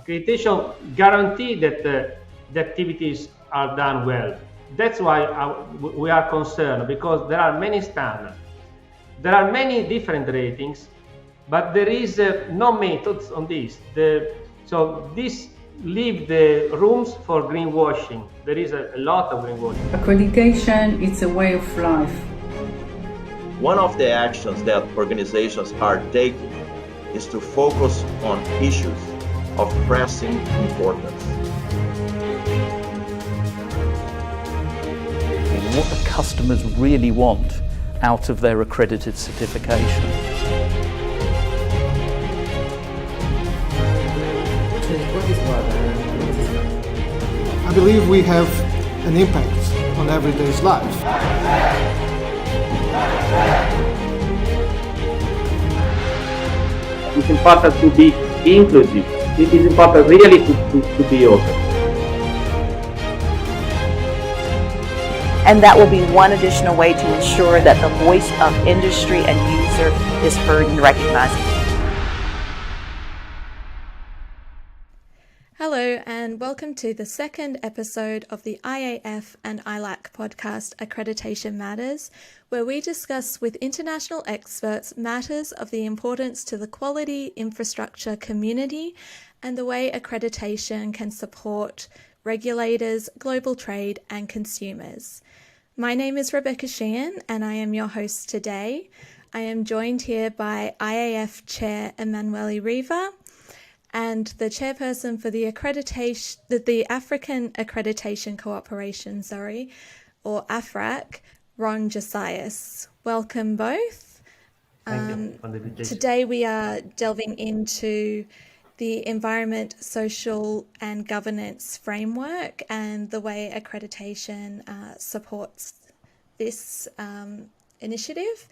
accreditation guarantee that the activities are done well. That's why we are concerned, because there are many standards. There are many different ratings, but there is no methods on this. So this leave the rooms for greenwashing. There is a lot of greenwashing. Accreditation, it's a way of life. One of the actions that organizations are taking is to focus on issues of pressing importance. What the customers really want out of their accredited certification. I believe we have an impact on everyday's life. It's important to be inclusive. It is important really to be open. And that will be one additional way to ensure that the voice of industry and user is heard and recognized. Hello and welcome to the second episode of the IAF and ILAC podcast Accreditation Matters, where we discuss with international experts matters of the importance to the quality infrastructure community and the way accreditation can support regulators, global trade and consumers. My name is Rebekka Shixan and I am your host today. I am joined here by IAF Chair Emanuele Riva and the chairperson for the African Accreditation Cooperation, or AFRAC, Ron Joziaslar. Welcome both. Today we are delving into the environment, social and governance framework and the way accreditation supports this initiative.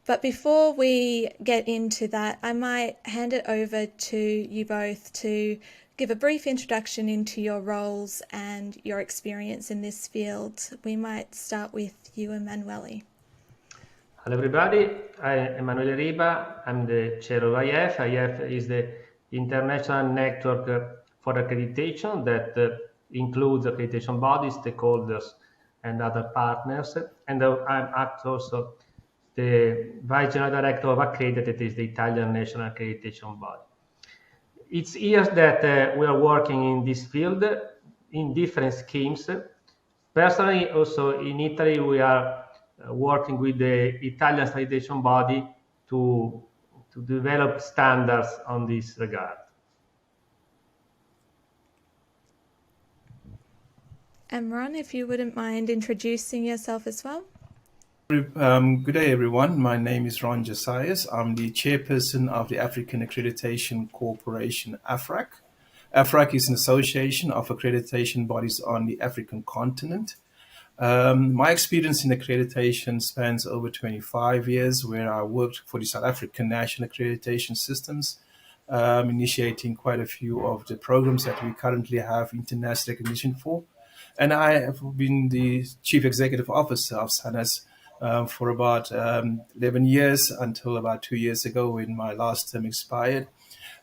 But before we get into that, I might hand it over to you both to give a brief introduction into your roles and your experience in this field. We might start with you, Emanuele. Hello everybody, I'm Emanuele Riva. I'm the chair of IAF. IAF is the international network for accreditation that includes accreditation bodies, stakeholders and other partners. And I'm also the Vice General Director of Accredit, that is the Italian National Accreditation Body. It's years that we are working in this field in different schemes. Personally, also in Italy, we are working with the Italian Accreditation Body to develop standards on this regard. And Ron, if you wouldn't mind introducing yourself as well. Good day, everyone. My name is Ron Joziaslar. I'm the chairperson of the African Accreditation Corporation, AFRAC. AFRAC is an association of accreditation bodies on the African continent. My experience in accreditation spans over 25 years, where I worked for the South African National Accreditation Systems, initiating quite a few of the programs that we currently have international recognition for. And I have been the Chief Executive Officer of SANAS for about 11 years until about 2 years ago when my last term expired.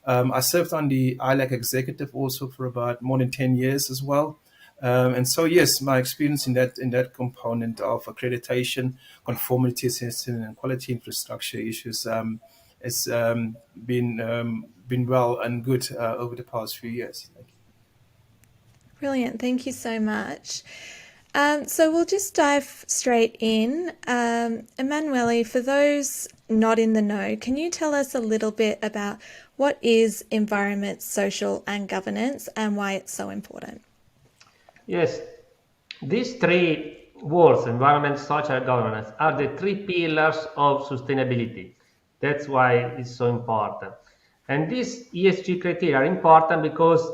I served on the ILAC executive also for about more than 10 years as well. And so, yes, my experience in that component of accreditation, conformity assessment and quality infrastructure issues has been well and good over the past few years. Thank you. Brilliant. Thank you so much. So we'll just dive straight in. Emanuele, for those not in the know, can you tell us a little bit about what is environment, social and governance and why it's so important? Yes, these three words, environment, social and governance, are the three pillars of sustainability. That's why it's so important. And these ESG criteria are important because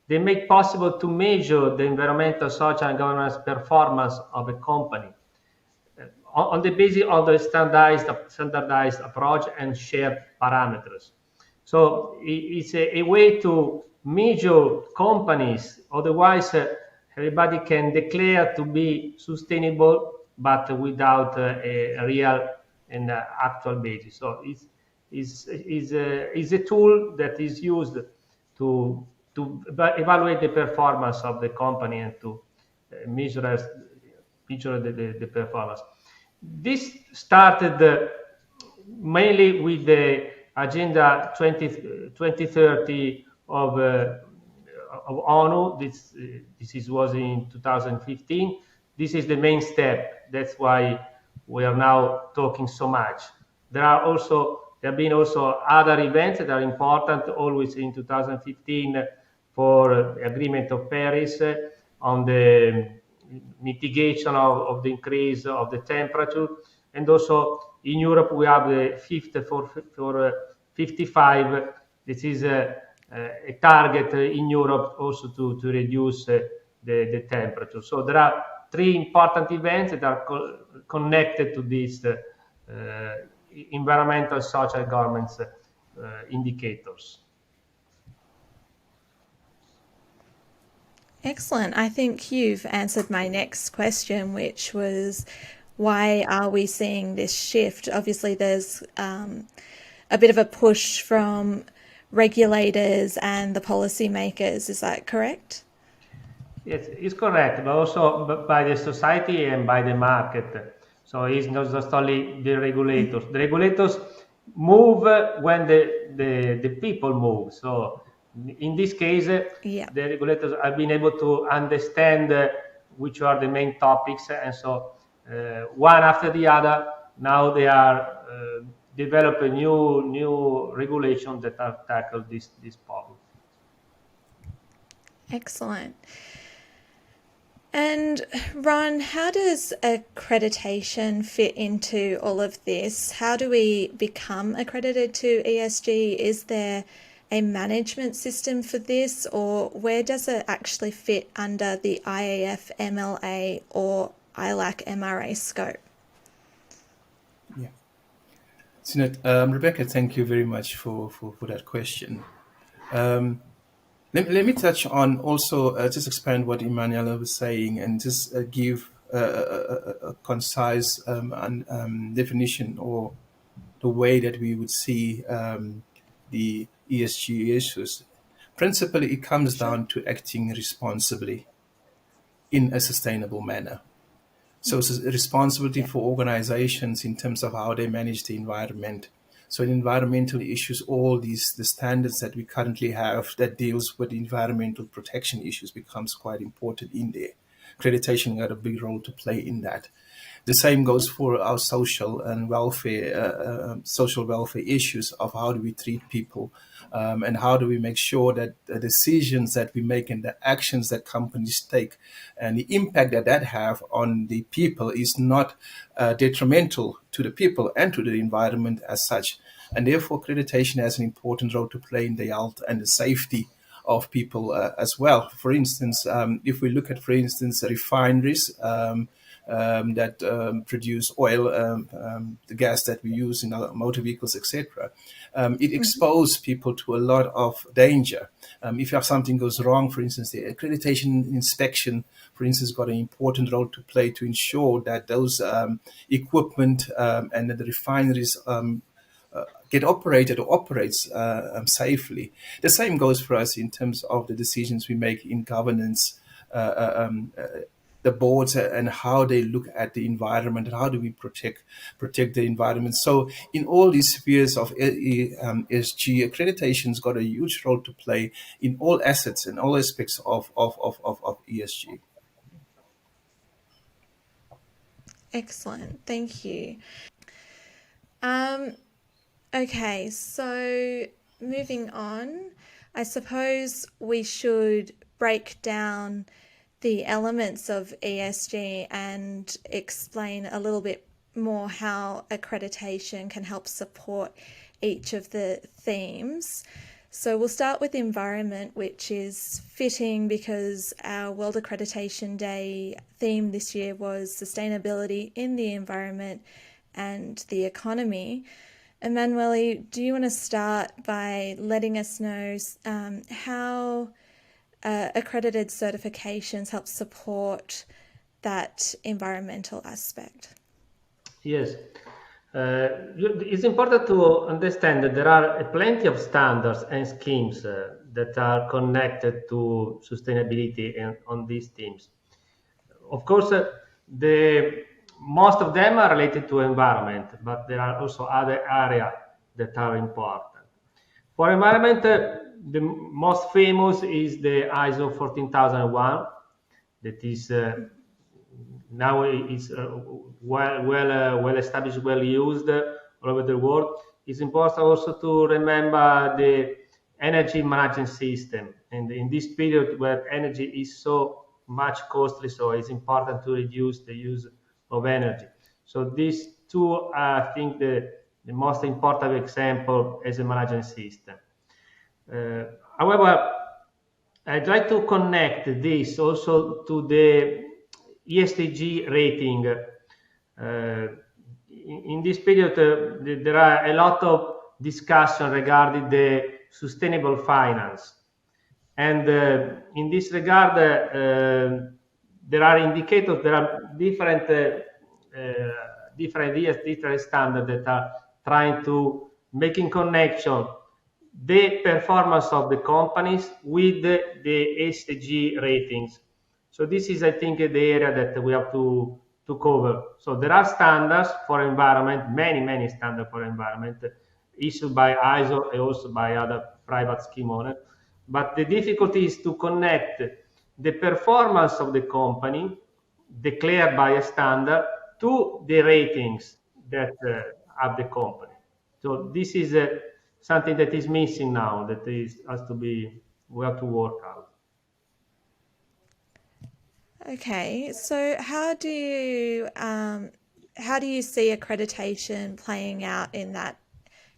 they make possible to measure the environmental, social, and governance performance of a company on the basis of the standardized approach and shared parameters. So it's a way to measure companies. Otherwise, everybody can declare to be sustainable, but without a real and actual basis. So it's a tool that is used to evaluate the performance of the company and to measure the performance. This started mainly with the Agenda 2030 of ONU. This was in 2015. This is the main step. That's why we are now talking so much. There have been also other events that are important, always in 2015 for Agreement of Paris on the mitigation of the increase of the temperature. And also in Europe, we have the Fit for 55. This is a target in Europe also to reduce the temperature. So there are three important events that are connected to these environmental, social, governance indicators. Excellent. I think you've answered my next question, which was, why are we seeing this shift? Obviously, there's a bit of a push from regulators and the policymakers. Is that correct? Yes, it's correct, but also by the society and by the market. So it's not just only the regulators. The regulators move when the people move. So in this case, the regulators have been able to understand which are the main topics, and so one after the other, now they are developing new regulations that have tackled this problem. Excellent. And Ron, how does accreditation fit into all of this? How do we become accredited to ESG? Is there a management system for this, or where does it actually fit under the IAF MLA or ILAC MRA scope? Yeah. So, Rebekka, thank you very much for that question. Let me touch on also, just expand what Emanuele was saying and just give a concise definition or the way that we would see the ESG issues. Principally, it comes down to acting responsibly in a sustainable manner. So it's a responsibility for organizations in terms of how they manage the environment. So in environmental issues, all the standards that we currently have that deals with environmental protection issues becomes quite important in there. Accreditation got a big role to play in that. The same goes for our social welfare issues of how do we treat people, and how do we make sure that the decisions that we make and the actions that companies take and the impact that have on the people is not detrimental to the people and to the environment as such. And therefore, accreditation has an important role to play in the health and the safety of people as well. For instance, if we look at, for instance, refineries that produce oil, the gas that we use in our motor vehicles, etc., it exposes people to a lot of danger. If something goes wrong, for instance, the accreditation inspection, for instance, got an important role to play to ensure that those equipment and the refineries get operated or operates safely. The same goes for us in terms of the decisions we make in governance, the boards and how they look at the environment and how do we protect the environment. So in all these spheres of ESG, accreditation's got a huge role to play in all assets and all aspects of ESG. Excellent, thank you. Okay, so moving on, I suppose we should break down the elements of ESG and explain a little bit more how accreditation can help support each of the themes. So we'll start with environment, which is fitting because our World Accreditation Day theme this year was sustainability in the environment and the economy. Emanuele, do you want to start by letting us know how accredited certifications help support that environmental aspect? Yes. It's important to understand that there are plenty of standards and schemes that are connected to sustainability and on these themes. Of course, most of them are related to environment, but there are also other areas that are important. For environment, the most famous is the ISO 14001, that is now is well established, well used all over the world. It's important also to remember the energy management system, and in this period where energy is so much costly, so it's important to reduce the use of energy. So these two are, I think, the most important example as a management system. However, I'd like to connect this also to the ESG rating. In this period, there are a lot of discussion regarding the sustainable finance. And in this regard, there are indicators, there are different ideas, different standards that are trying to making connection the performance of the companies with the ESG ratings. So this is, I think, the area that we have to cover. So there are standards for environment, many standards for environment issued by ISO and also by other private scheme owners. But the difficulty is to connect the performance of the company declared by a standard to the ratings that have the company. So this is something that is missing now, that has to be, we have to work out. Okay, so how do you see accreditation playing out in that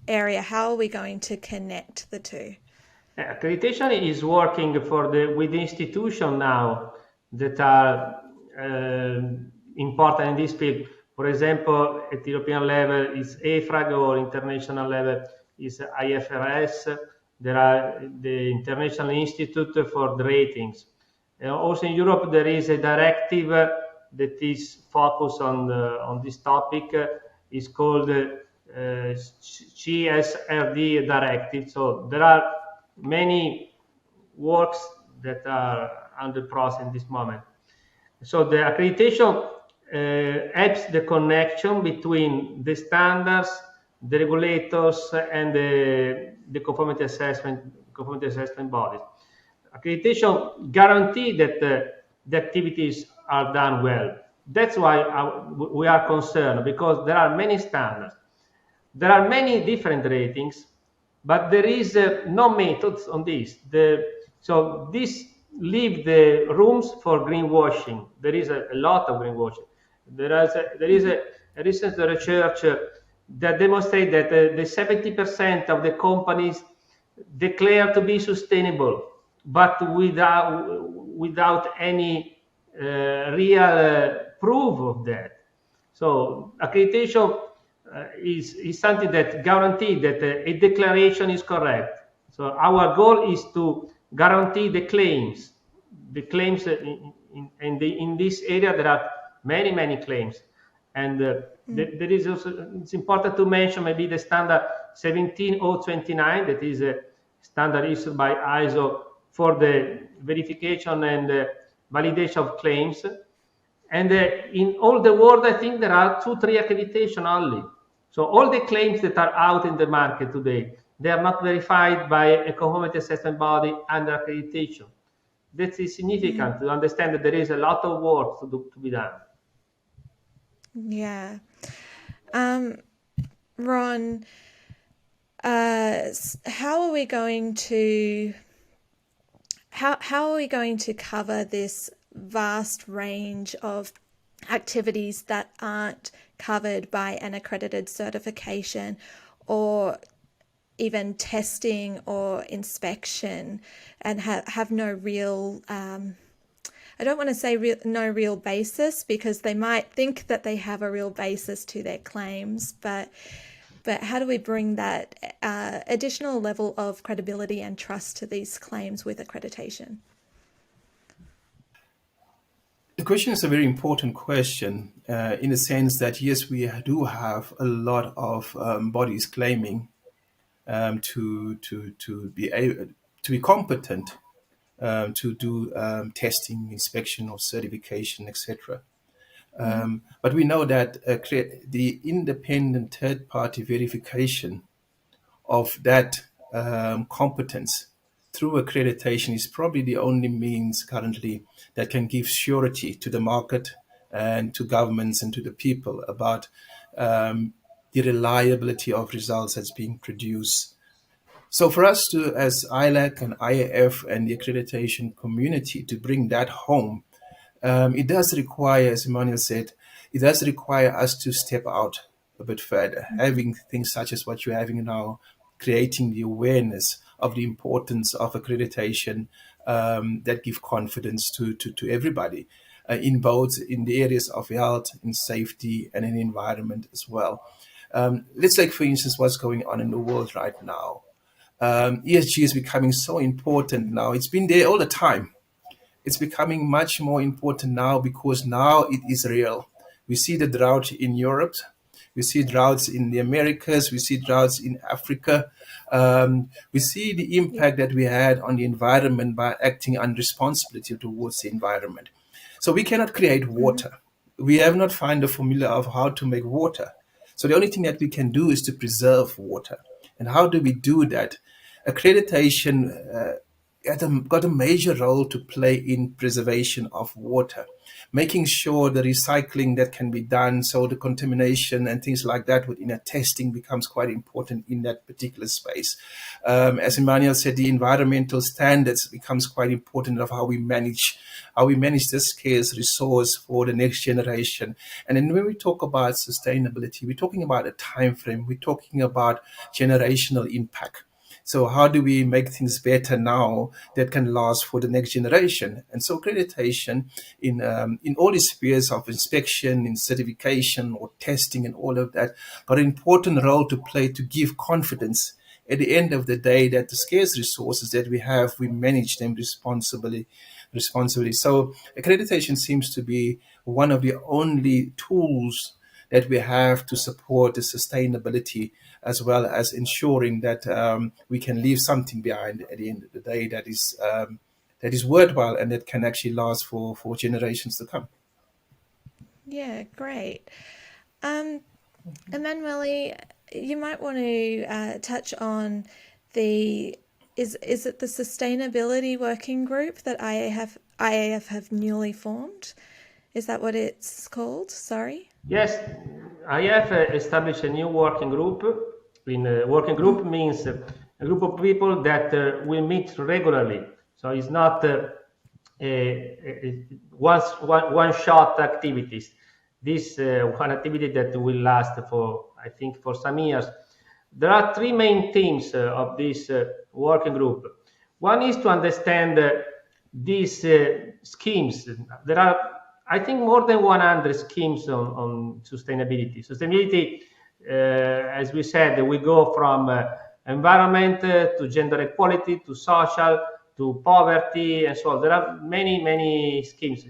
area? How are we going to connect the two? Accreditation is working with the institution now that are important in this field. For example, at European level is AFRAC, or international level is IFRS. There are the International Institute for the Ratings. Also in Europe, there is a directive that is focused on this topic. It's called CSRD directive. So there are many works that are under process in this moment. So the accreditation helps the connection between the standards, the regulators, and the conformity assessment bodies. Accreditation guarantees that the activities are done well. That's why we are concerned, because there are many standards. There are many different ratings, but there is no methods on this. So this leave the rooms for greenwashing. There is a lot of greenwashing. There is a recent research that demonstrates that the 70% of the companies declare to be sustainable, but without any real proof of that. So accreditation is something that guarantees that a declaration is correct. So our goal is to guarantee the claims. The claims in this area, there are many claims. And there is also, it's important to mention maybe the standard 17029, that is a standard issued by ISO for the verification and validation of claims. And in all the world, I think there are 2-3 accreditation only. So all the claims that are out in the market today, they are not verified by a conformity assessment body under accreditation. That is significant to understand that there is a lot of work to be done. Yeah. Ron, how are we going to cover this vast range of activities that aren't covered by an accredited certification or even testing or inspection, and have no real, I don't want to say no real basis, because they might think that they have a real basis to their claims, but how do we bring that additional level of credibility and trust to these claims with accreditation? The question is a very important question in the sense that, yes, we do have a lot of bodies claiming to be able be competent to do testing, inspection, or certification, etc. But we know that the independent third-party verification of that competence through accreditation is probably the only means currently that can give surety to the market and to governments and to the people about the reliability of results that's being produced. So for us to, as ILAC and IAF and the accreditation community, to bring that home, it does require, as Emanuele said, it does require us to step out a bit further, having things such as what you're having now, creating the awareness of the importance of accreditation that give confidence to everybody in both in the areas of health, in safety, and in environment as well. Let's take, for instance, what's going on in the world right now. ESG is becoming so important now. It's been there all the time. It's becoming much more important now because now it is real. We see the drought in Europe. We see droughts in the Americas. We see droughts in Africa. We see the impact that we had on the environment by acting unresponsibly towards the environment. So we cannot create water. We have not found the formula of how to make water. So the only thing that we can do is to preserve water. And how do we do that? Accreditation got a major role to play in preservation of water, making sure the recycling that can be done, so the contamination and things like that within a testing becomes quite important in that particular space. As Emanuele said, the environmental standards becomes quite important of how we manage this scarce resource for the next generation. And then when we talk about sustainability, we're talking about a time frame, we're talking about generational impact. So how do we make things better now that can last for the next generation? And so accreditation in all the spheres of inspection, in certification or testing and all of that, got an important role to play to give confidence at the end of the day that the scarce resources that we have, we manage them responsibly. So accreditation seems to be one of the only tools that we have to support the sustainability, as well as ensuring that we can leave something behind at the end of the day that is worthwhile and that can actually last for generations to come. Yeah, great. Emanuele, you might want to touch on is it the sustainability working group that IAF have newly formed? Is that what it's called? Sorry. Yes, IAF established a new working group. Working group means a group of people that will meet regularly. So it's not one-shot activities. This one activity that will last for, I think, for some years. There are three main themes of this working group. One is to understand these schemes. There are, I think, more than 100 schemes on sustainability. Sustainability, as we said, we go from environment to gender equality to social to poverty and so on. There are many schemes.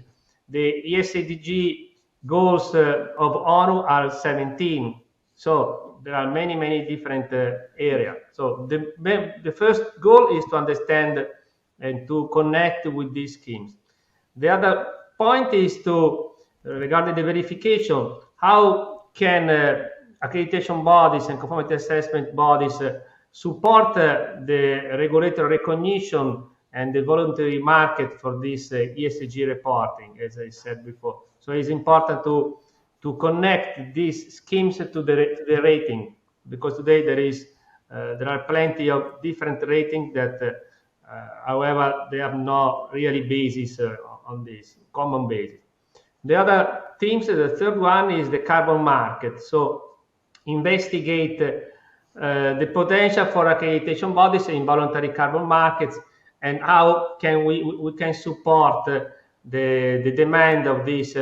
The ESG goals of ONU are 17. So there are many different areas. So the first goal is to understand and to connect with these schemes. The other point is to, regarding the verification, how can accreditation bodies and conformity assessment bodies support the regulatory recognition and the voluntary market for this ESG reporting, as I said before. So it's important to connect these schemes to the rating, because today there are plenty of different ratings that, however, they have no really basis on this common basis. The other themes, the third one is the carbon market. So investigate the potential for accreditation bodies in voluntary carbon markets and how can we can support the demand of this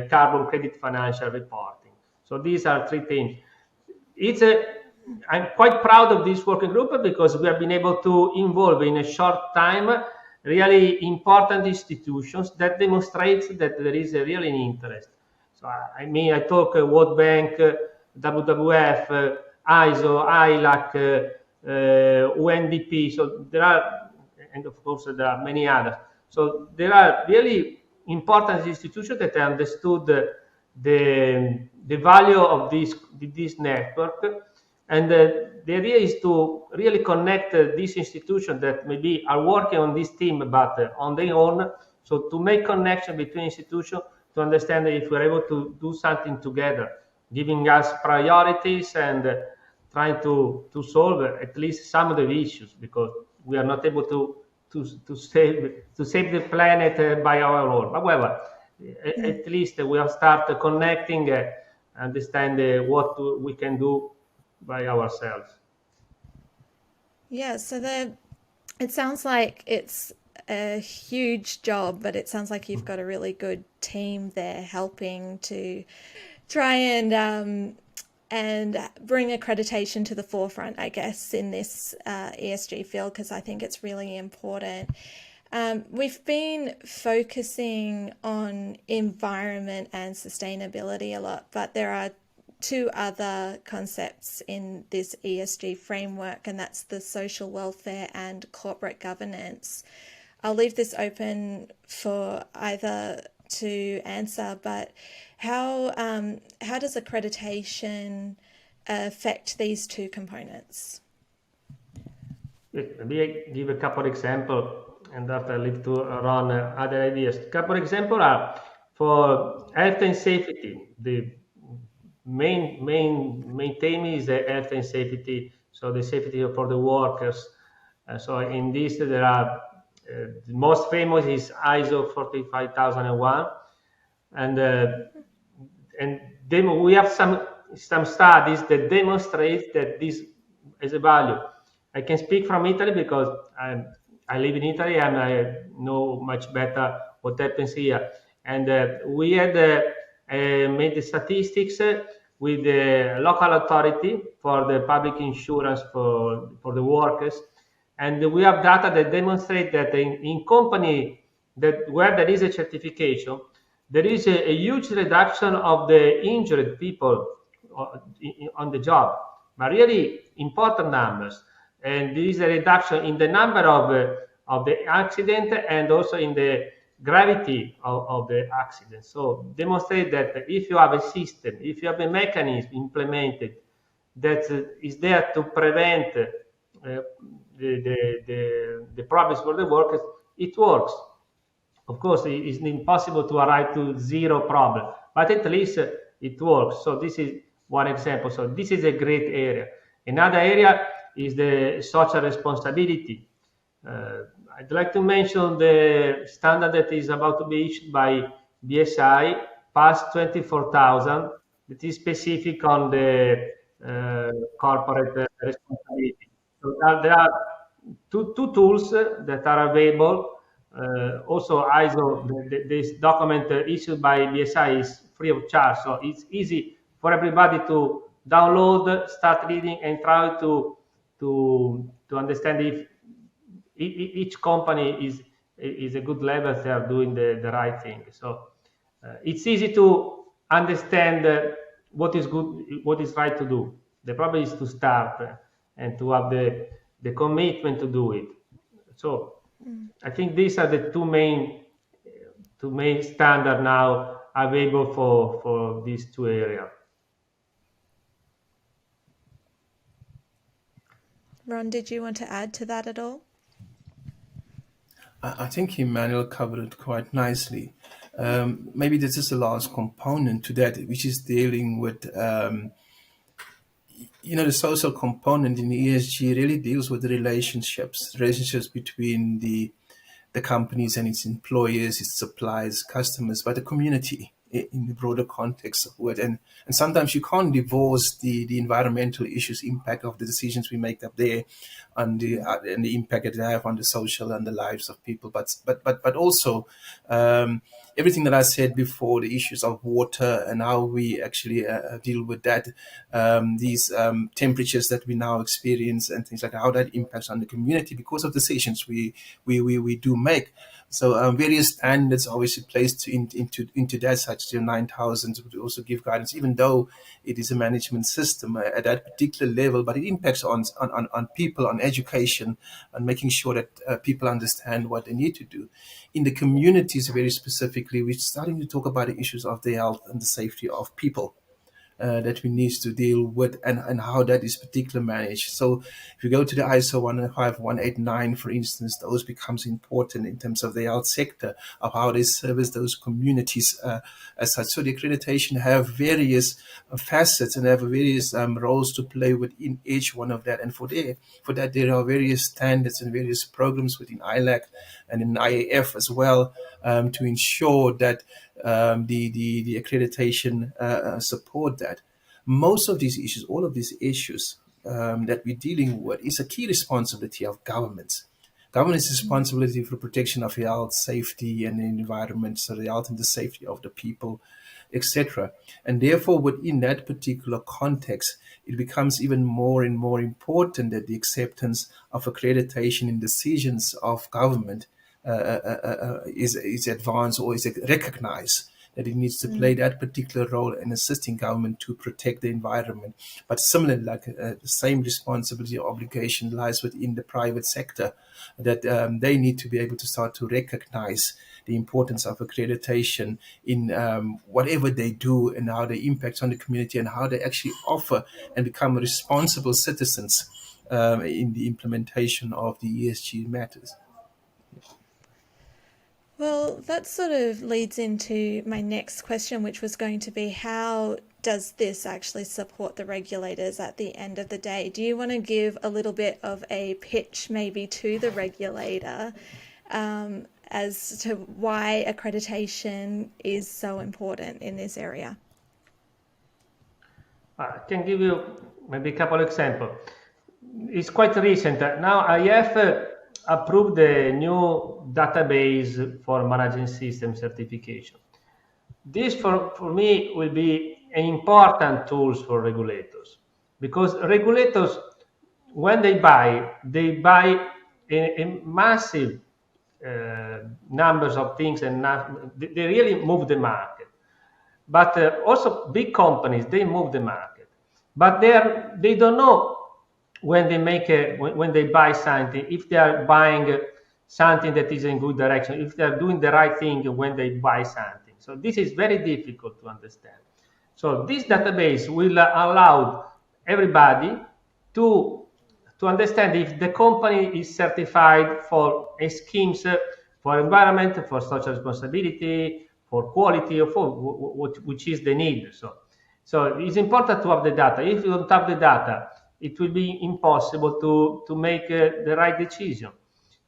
carbon credit financial reporting. So these are three themes. I'm quite proud of this working group because we have been able to involve in a short time really important institutions that demonstrates that there is a real interest. So I mean, I talk World Bank, WWF, ISO, ILAC, UNDP. So there are and of course there are many others. So there are really important institutions that understood the value of this network, and the idea is to really connect these institutions that maybe are working on this team but on their own. So to make connection between institutions to understand if we're able to do something together, giving us priorities and trying to solve at least some of the issues, because we are not able to save the planet by our own. However, at least we will start connecting, understand what we can do by ourselves. Yeah, so it sounds like it's a huge job, but it sounds like you've got a really good team there helping to try and bring accreditation to the forefront, I guess, in this ESG field, because I think it's really important. We've been focusing on environment and sustainability a lot, but there are two other concepts in this ESG framework, and that's the social welfare and corporate governance. I'll leave this open for either to answer, but how does accreditation affect these two components? Maybe I give a couple of examples, and after I leave to Ron other ideas. A couple of examples are for health and safety. The main theme is the health and safety, so the safety for the workers. So in this there are the most famous is ISO 45001, and we have some studies that demonstrate that this is a value. I can speak from Italy because I live in Italy and I know much better what happens here. And we had made the statistics with the local authority for the public insurance for the workers. And we have data that demonstrate that in company that where there is a certification, there is a huge reduction of the injured people on the job, but really important numbers. And there is a reduction in the number of the accident and also in the gravity of the accident. So demonstrate that if you have a system, if you have a mechanism implemented that is there to prevent the problems for the workers, it works. Of course, it's impossible to arrive to zero problem, but at least it works. So this is one example. So this is a great area. Another area is the social responsibility. I'd like to mention the standard that is about to be issued by BSI, PAS 24000, that is specific on the corporate responsibility. So there are two tools that are available. Also, ISO, this document issued by BSI is free of charge, so it's easy for everybody to download, start reading, and try to understand if each company is a good level, they are doing the right thing. So it's easy to understand what is good, what is right to do. The problem is to start and to have the commitment to do it. So I think these are the two main standards now available for these two areas. Ron, did you want to add to that at all? I think Emanuele covered it quite nicely. Maybe this is the last component to that, which is dealing with, the social component in ESG really deals with the relationships between the companies and its employers, its suppliers, customers, but the community in the broader context of it. And sometimes you can't divorce the environmental issues, impact of the decisions we make up there, and the impact that they have on the social and the lives of people. But also everything that I said before, the issues of water and how we actually deal with that, these temperatures that we now experience and things like that, how that impacts on the community because of decisions we do make. So various standards obviously placed into that, such as 9,000 would also give guidance, even though it is a management system at that particular level, but it impacts on people, on education, on making sure that people understand what they need to do. In the communities, very specifically, we're starting to talk about the issues of the health and the safety of people. That we need to deal with and how that is particularly managed. So if you go to the ISO 15189, for instance, those becomes important in terms of the health sector, of how they service those communities as such. So the accreditation have various facets and have various roles to play within each one of that. And for that, there are various standards and various programs within ILAC and in IAF as well to ensure that the accreditation support that. Most of these issues, all of these issues that we're dealing with, is a key responsibility of governments. Government's responsibility for protection of health, safety, and the environment, so the health and the safety of the people, etc. And therefore, within that particular context, it becomes even more and more important that the acceptance of accreditation in decisions of government is advanced or is recognized, that it needs to play that particular role in assisting government to protect the environment. But similarly, like the same responsibility or obligation lies within the private sector, that they need to be able to start to recognize the importance of accreditation in whatever they do and how they impact on the community and how they actually offer and become responsible citizens in the implementation of the ESG matters. Well, that sort of leads into my next question, which was going to be, how does this actually support the regulators at the end of the day? Do you want to give a little bit of a pitch maybe to the regulator as to why accreditation is so important in this area? I can give you maybe a couple of examples. It's quite recent. Now IAF approved the new database for managing system certification. This for me will be an important tool for regulators, because regulators, when they buy a massive numbers of things, and they really move the market. But also big companies, they move the market, but they don't know when they buy something, if they are buying something that is in good direction, if they are doing the right thing when they buy something. So this is very difficult to understand. So this database will allow everybody to understand if the company is certified for schemes for environment, for social responsibility, for quality, or for which is the need. So it's important to have the data. If you don't have the data, it will be impossible to make the right decision.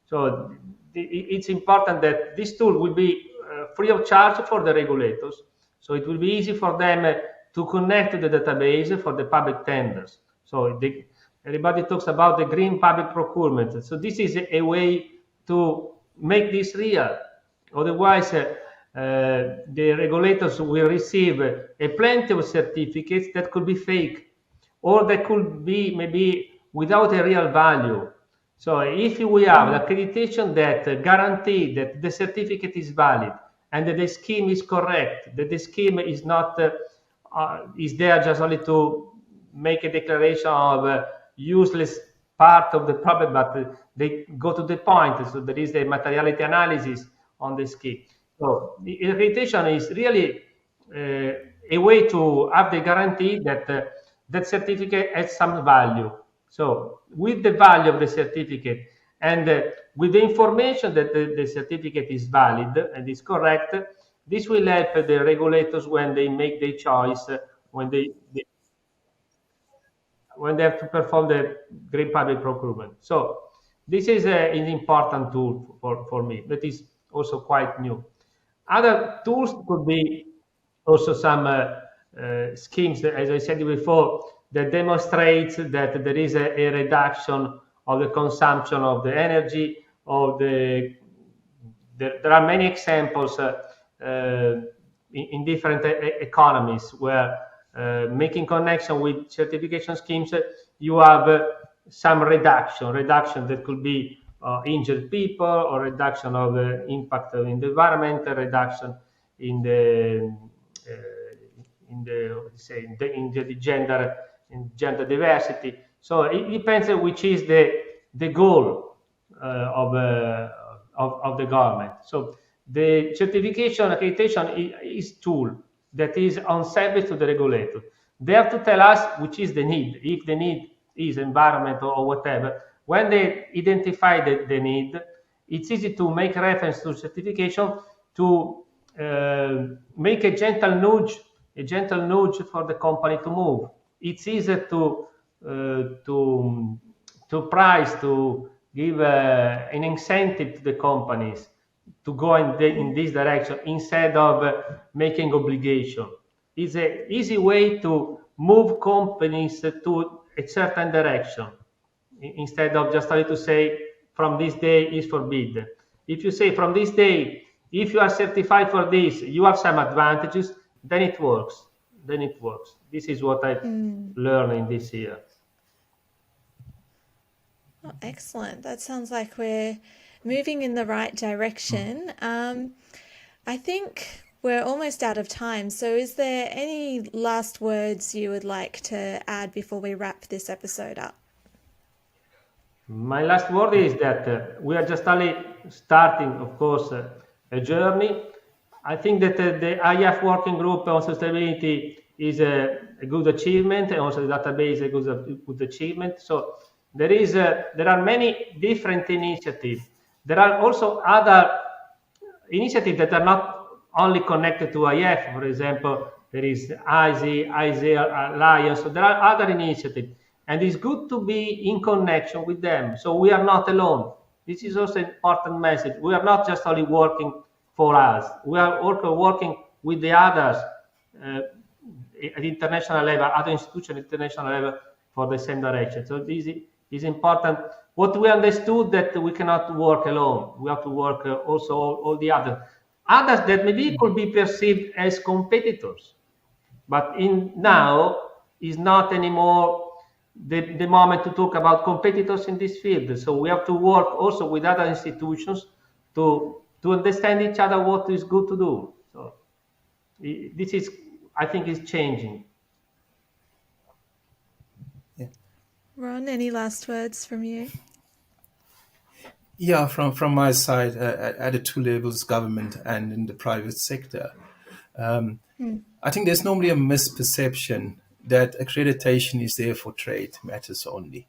So it's important that this tool will be free of charge for the regulators. So it will be easy for them to connect to the database for the public tenders. So everybody talks about the green public procurement. So this is a way to make this real. Otherwise, the regulators will receive a plenty of certificates that could be fake, or that could be maybe without a real value. So if we have an accreditation that guarantees that the certificate is valid and that the scheme is correct, that the scheme is not is there just only to make a declaration of useless part of the problem, but they go to the point. So there is a materiality analysis on the scheme. So the accreditation is really a way to have the guarantee that that certificate has some value. So with the value of the certificate and with the information that the certificate is valid and is correct, this will help the regulators when they make their choice, when they have to perform the green public procurement. So this is an important tool for me, that is also quite new. Other tools could be also some schemes that, as I said before, that demonstrates that there is a reduction of the consumption of the energy, there are many examples in different economies where making connection with certification schemes, you have some reduction that could be injured people, or reduction of impact in the environment, a reduction in the gender diversity. So it depends on which is the goal of the government. So the certification accreditation is tool that is on service to the regulator. They have to tell us which is the need. If the need is environment or whatever, when they identify the need, it's easy to make reference to certification to make a gentle nudge for the company to move. It's easier to price, to give an incentive to the companies to go in this direction instead of making obligation. It's an easy way to move companies to a certain direction instead of just trying to say from this day is forbidden. If you say from this day, if you are certified for this, you have some advantages, then it works. This is what I've learned in this year. Oh, excellent. That sounds like we're moving in the right direction. I think we're almost out of time. So is there any last words you would like to add before we wrap this episode up? My last word is that we are just only starting, of course, a journey. I think that the IAF working group on sustainability is a good achievement, and also the database is a good achievement. So there are many different initiatives. There are also other initiatives that are not only connected to IAF. For example, there is IZ Alliance. So there are other initiatives, and it's good to be in connection with them. So we are not alone. This is also an important message. We are not just only working for us. We are also working with the others at international level, other institutions at international level for the same direction. So this is important. What we understood that we cannot work alone. We have to work also all the others that maybe could be perceived as competitors, but now is not anymore the moment to talk about competitors in this field. So we have to work also with other institutions to understand each other what is good to do. So this is, I think, is changing. Yeah. Ron, any last words from you? Yeah, from my side, at the two levels, government and in the private sector, I think there's normally a misperception that accreditation is there for trade matters only.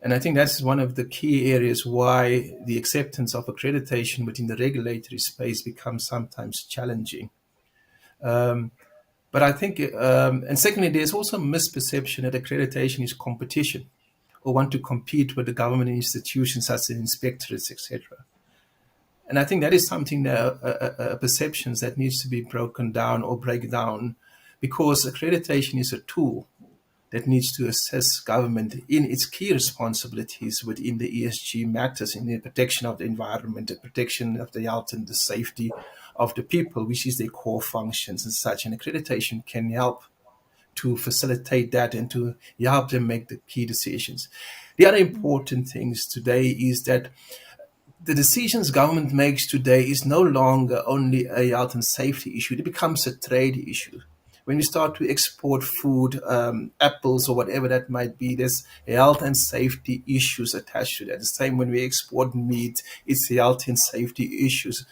And I think that's one of the key areas why the acceptance of accreditation within the regulatory space becomes sometimes challenging. But I think, and secondly, there's also a misperception that accreditation is competition, or want to compete with the government institutions such as inspectorates, etc. And I think that is something that perceptions that needs to be broken down or break down, because accreditation is a tool that needs to assess government in its key responsibilities within the ESG matters, in the protection of the environment, the protection of the health and the safety of the people, which is their core functions and such. And accreditation can help to facilitate that and to help them make the key decisions. The other important things today is that the decisions government makes today is no longer only a health and safety issue. It becomes a trade issue. When we start to export food, apples or whatever that might be, there's health and safety issues attached to that. The same when we export meat, it's health and safety issues.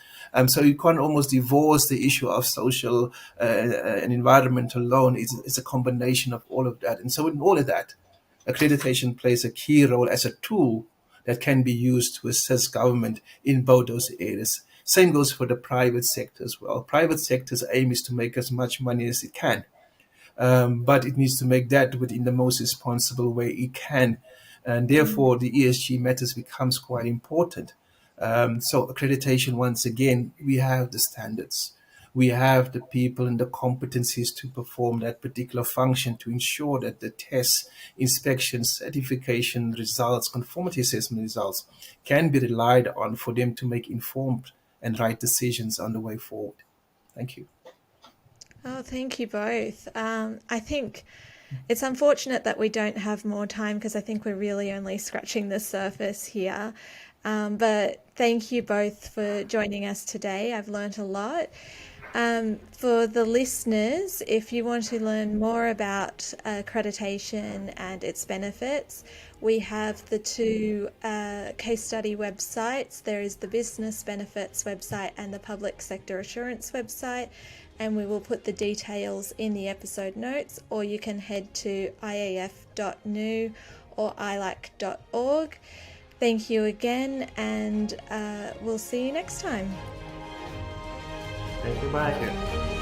So you can't almost divorce the issue of social and environment alone. It's a combination of all of that. And so in all of that, accreditation plays a key role as a tool that can be used to assess government in both those areas. Same goes for the private sector as well. Private sector's aim is to make as much money as it can, but it needs to make that within the most responsible way it can. And therefore, the ESG matters becomes quite important. So accreditation, once again, we have the standards. We have the people and the competencies to perform that particular function to ensure that the tests, inspections, certification results, conformity assessment results can be relied on for them to make informed and right decisions on the way forward. Thank you. Oh, thank you both. I think it's unfortunate that we don't have more time because I think we're really only scratching the surface here. But thank you both for joining us today. I've learnt a lot. For the listeners, if you want to learn more about accreditation and its benefits, we have the two case study websites. There is the business benefits website and the public sector assurance website, and we will put the details in the episode notes, or you can head to iaf.nu or ilac.org. Thank you again, and we'll see you next time. Thank you, bye.